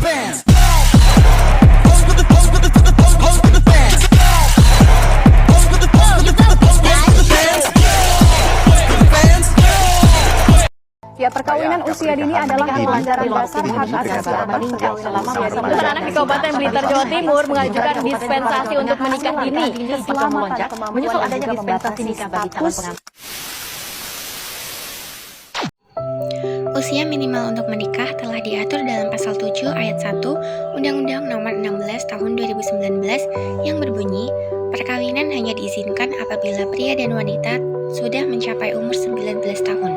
Ya, perkawinan usia dini adalah pelajaran dasar hak asasi anak selama masa muda. Anak di Kabupaten Blitar, Jawa Timur mengajukan dispensasi untuk menikah dini Selama melonjak menyusul adanya dispensasi nikah bagi calon pengantin. Usia minimal untuk menikah telah diatur dalam Pasal 7 Ayat 1 Undang-Undang Nomor 16 Tahun 2019 yang berbunyi, perkawinan hanya diizinkan apabila pria dan wanita sudah mencapai umur 19 tahun.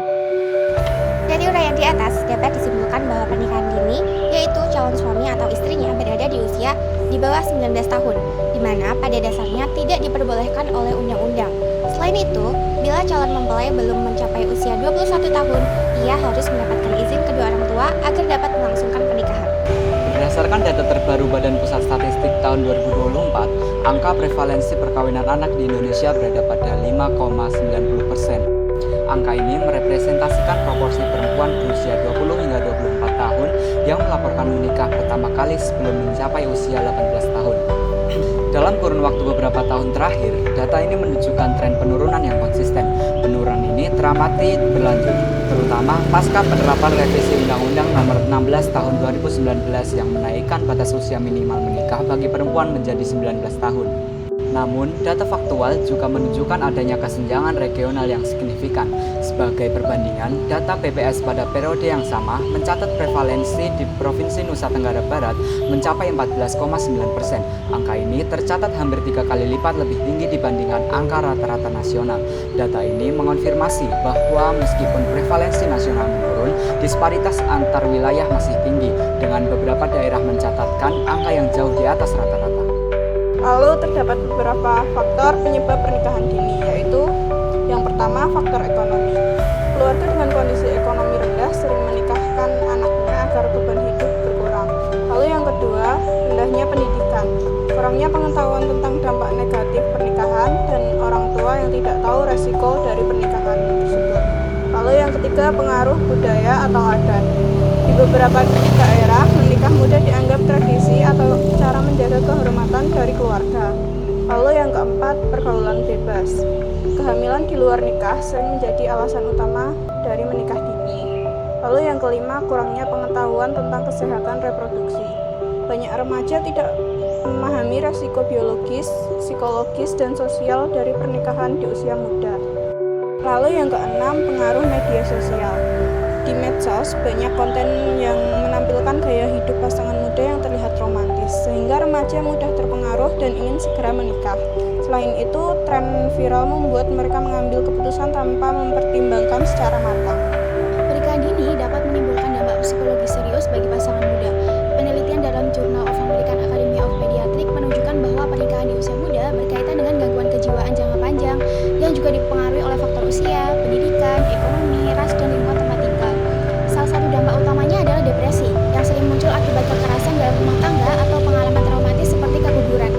Dari uraian di atas dapat disimpulkan bahwa pernikahan dini, yaitu calon suami atau istrinya berada di usia di bawah 19 tahun, di mana pada dasarnya tidak diperbolehkan oleh undang-undang. Selain itu, bila calon mempelai belum mencapai usia 21 tahun, ia harus mendapatkan izin kedua orang tua agar dapat melangsungkan pernikahan. Berdasarkan data terbaru Badan Pusat Statistik tahun 2024, angka prevalensi perkawinan anak di Indonesia berada pada 5,90%. Angka ini merepresentasikan proporsi perempuan berusia 20 hingga 24 tahun yang melaporkan menikah pertama kali sebelum mencapai usia 18 tahun. Dalam kurun waktu beberapa tahun terakhir, data ini menunjukkan tren penurunan yang konsisten. Penurunan ini teramati berlanjut, terutama pasca penerapan revisi Undang-Undang Nomor 16 Tahun 2019 yang menaikkan batas usia minimal menikah bagi perempuan menjadi 19 tahun. Namun, data faktual juga menunjukkan adanya kesenjangan regional yang signifikan. Sebagai perbandingan, data BPS pada periode yang sama mencatat prevalensi di Provinsi Nusa Tenggara Barat mencapai 14,9%. Angka ini tercatat hampir 3 kali lipat lebih tinggi dibandingkan angka rata-rata nasional. Data ini mengonfirmasi bahwa meskipun prevalensi nasional menurun, disparitas antar wilayah masih tinggi, dengan beberapa daerah mencatatkan angka yang jauh di atas rata-rata. Lalu terdapat beberapa faktor penyebab pernikahan dini, yaitu yang pertama faktor ekonomi. Keluarga dengan kondisi ekonomi rendah sering menikahkan anaknya agar beban hidup berkurang. Lalu yang kedua, rendahnya pendidikan, kurangnya pengetahuan tentang dampak negatif pernikahan dan orang tua yang tidak tahu resiko dari pernikahan tersebut. Lalu yang ketiga, pengaruh budaya atau adat. Di beberapa daerah, menikah muda dianggap tradisi atau cara menjaga kehormatan dari keluarga. Lalu yang keempat, pergaulan bebas. Kehamilan di luar nikah sering menjadi alasan utama dari menikah dini. Lalu yang kelima, kurangnya pengetahuan tentang kesehatan reproduksi. Banyak remaja tidak memahami resiko biologis, psikologis, dan sosial dari pernikahan di usia muda. Lalu yang keenam, pengaruh media sosial. Di medsos, banyak konten yang menampilkan gaya hidup pasangan muda yang terlihat romantis, sehingga remaja mudah terpengaruh dan ingin segera menikah. Selain itu, tren viral membuat mereka mengambil keputusan tanpa mempertimbangkan secara matang. Pernikahan dini dapat menimbulkan dampak psikologis serius bagi pasangan muda. Penelitian dalam Journal of American Academy of Pediatrics menunjukkan bahwa pernikahan di usia muda berkaitan dengan gangguan kejiwaan jangka panjang yang juga dipengaruhi oleh faktor usia, pendidikan, ekonomi, ras, dan lingkungan tempat tinggal. Salah satu dampak utamanya adalah depresi yang sering muncul akibat kekerasan dalam rumah tangga atau pengalaman traumatis seperti keguguran.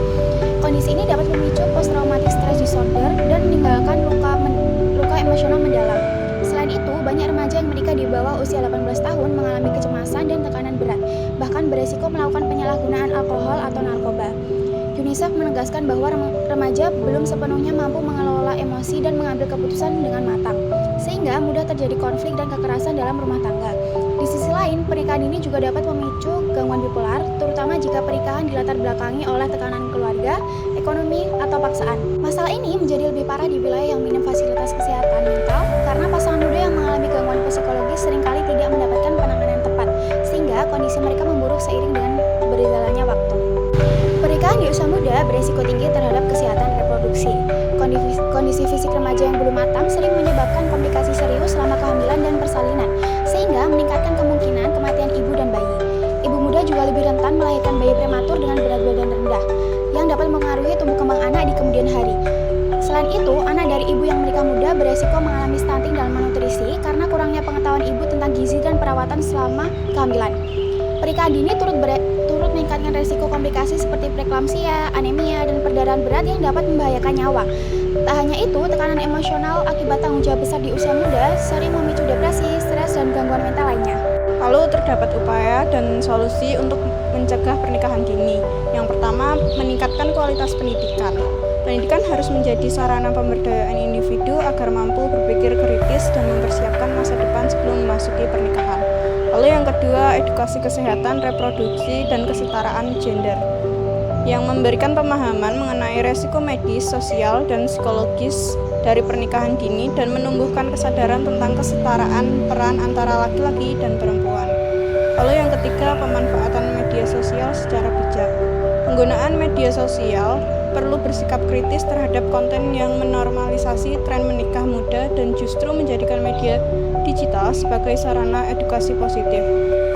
Kondisi ini dapat memicu post-traumatic stress disorder dan meninggalkan luka emosional mendalam. Selain itu, banyak remaja yang menikah di bawah usia 18 tahun mengalami kecemasan dan tekanan berat, bahkan beresiko melakukan penyalahgunaan alkohol atau narkoba. UNICEF menegaskan bahwa remaja belum sepenuhnya mampu mengelola emosi dan mengambil keputusan dengan matang, sehingga mudah terjadi konflik dan kekerasan dalam rumah tangga. Di sisi lain, pernikahan ini juga dapat memicu gangguan bipolar, terutama jika pernikahan dilatar belakangi oleh tekanan keluarga, ekonomi, atau paksaan. Masalah ini menjadi lebih parah di wilayah yang minim fasilitas kesehatan mental, karena pasangan muda yang mengalami gangguan psikologis seringkali tidak mendapatkan penanganan tepat, sehingga kondisi mereka memburuk seiring dengan berjalannya waktu. Pernikahan di usia muda beresiko tinggi terhadap kesehatan reproduksi. Kondisi fisik remaja yang belum matang sering menyebabkan komplikasi serius selama kehamilan dan persalinan, sehingga meningkatkan kemungkinan kematian ibu dan bayi. Ibu muda juga lebih rentan melahirkan bayi prematur dengan berat badan rendah, yang dapat mempengaruhi tumbuh kembang anak di kemudian hari. Selain itu, anak dari ibu yang menikah muda beresiko mengalami stunting dan malnutrisi karena kurangnya pengetahuan ibu tentang gizi dan perawatan selama kehamilan. Pernikahan dini turut meningkatkan resiko komplikasi seperti preeklamsia, anemia, dan perdarahan berat yang dapat membahayakan nyawa. Tak hanya itu, tekanan emosional akibat tanggung jawab besar di usia muda sering memicu depresi, stres, dan gangguan mental lainnya. Lalu terdapat upaya dan solusi untuk mencegah pernikahan dini. Yang pertama, meningkatkan kualitas pendidikan. Pendidikan harus menjadi sarana pemberdayaan individu agar mampu berpikir kritis dan mempersiapkan masa depan sebelum memasuki pernikahan. Lalu yang kedua, edukasi kesehatan, reproduksi, dan kesetaraan gender yang memberikan pemahaman mengenai resiko medis, sosial, dan psikologis dari pernikahan dini dan menumbuhkan kesadaran tentang kesetaraan peran antara laki-laki dan perempuan. Lalu yang ketiga, pemanfaatan media sosial secara bijak. Penggunaan media sosial perlu bersikap kritis terhadap konten yang menormalisasi tren menikah muda dan justru menjadikan media digital sebagai sarana edukasi positif.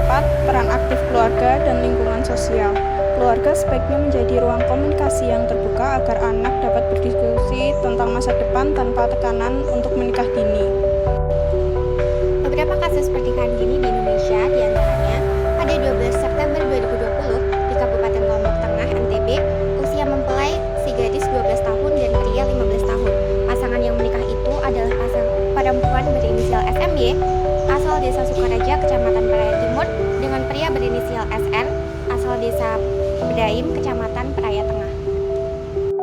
4. Peran aktif keluarga dan lingkungan sosial. Keluarga sebaiknya menjadi ruang komunikasi yang terbuka agar anak dapat berdiskusi tentang masa depan tanpa tekanan untuk menikah dini. Beberapa kasus pernikahan dini di Indonesia diantaranya pada 12 September 2020 di Kabupaten Lombok Tengah, NTB, usia mempelai si gadis 12 tahun dan pria 15 tahun. Pasangan yang menikah itu adalah perempuan berinisial SMY, asal desa Sukaraja, Kecamatan Praia Timur, dengan pria berinisial SR, asal desa Bedaim, Kecamatan Praia Tengah.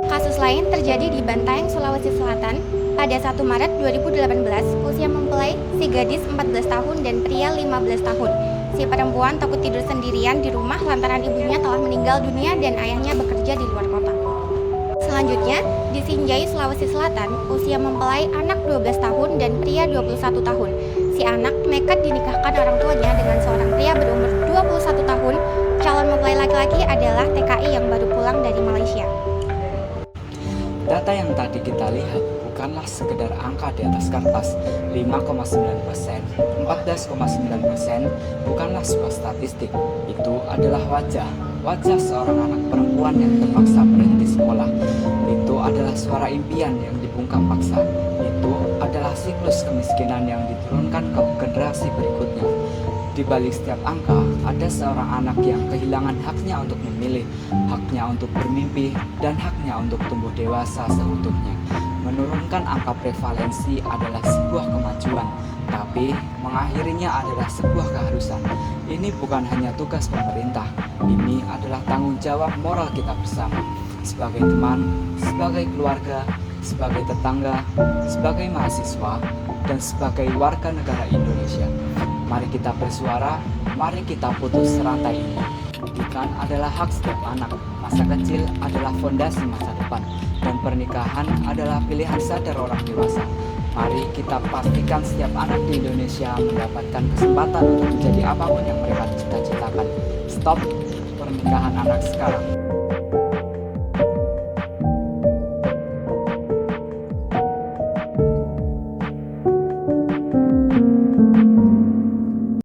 Kasus lain terjadi di Bantaeng, Sulawesi Selatan pada 1 Maret 2018, usia mempelai si gadis 14 tahun dan pria 15 tahun. Si perempuan takut tidur sendirian di rumah lantaran ibunya telah meninggal dunia dan ayahnya bekerja di luar kota. Selanjutnya, di Sinjai, Sulawesi Selatan, usia mempelai anak 12 tahun dan pria 21 tahun. Si anak nekat dinikahkan orang tuanya dengan seorang pria berumur 21 tahun. Calon mempelai laki-laki adalah TKI yang baru pulang dari Malaysia. Data yang tadi kita lihat bukanlah sekedar angka di atas kertas. 5,9%, 14,9% bukanlah sebuah statistik. Itu adalah wajah seorang anak perempuan yang terpaksa berhenti sekolah. Itu adalah suara impian yang dibungkam paksa. Itu adalah siklus kemiskinan yang diturunkan ke generasi berikutnya. Di balik setiap angka, ada seorang anak yang kehilangan haknya untuk memilih, haknya untuk bermimpi, dan haknya untuk tumbuh dewasa seutuhnya. Menurunkan angka prevalensi adalah sebuah kemajuan, tapi mengakhirinya adalah sebuah keharusan. Ini bukan hanya tugas pemerintah, ini adalah tanggung jawab moral kita bersama. Sebagai teman, sebagai keluarga, sebagai tetangga, sebagai mahasiswa, dan sebagai warga negara Indonesia. Mari kita bersuara, mari kita putus rantai ini. Pendidikan adalah hak setiap anak, masa kecil adalah fondasi masa depan, dan pernikahan adalah pilihan sadar orang dewasa. Mari kita pastikan setiap anak di Indonesia mendapatkan kesempatan untuk menjadi apapun yang mereka cita-citakan. Stop pernikahan anak sekarang.